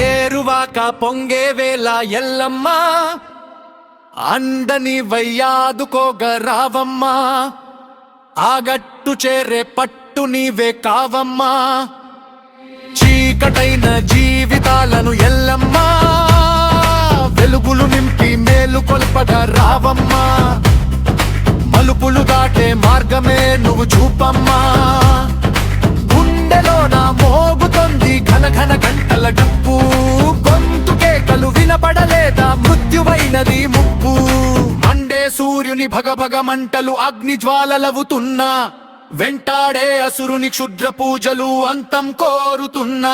ఏరువాక పొంగే వేళ ఎల్లమ్మ అండని వయ్యాదుకోగ రావమ్మా ఆగట్టు చేరే పట్టు నీవే కావమ్మా చీకటైన జీవితాలను ఎల్లమ్మా వెలుగులు నింపి మేలు కొల్పగ రావమ్మా మలుపులు దాటే మార్గమే నువ్వు చూపమ్మా గుండెలో నా మోగుతోంది ఘన ఘన గంటల డప్పు గొంతుకే కలు వినపడలేదా మృత్యువైనది ముప్పు మండే సూర్యుని భగభగ మంటలు అగ్ని జ్వాలలవుతున్నా వెంటాడే అసురుని క్షుద్ర పూజలు అంతం కోరుతున్నా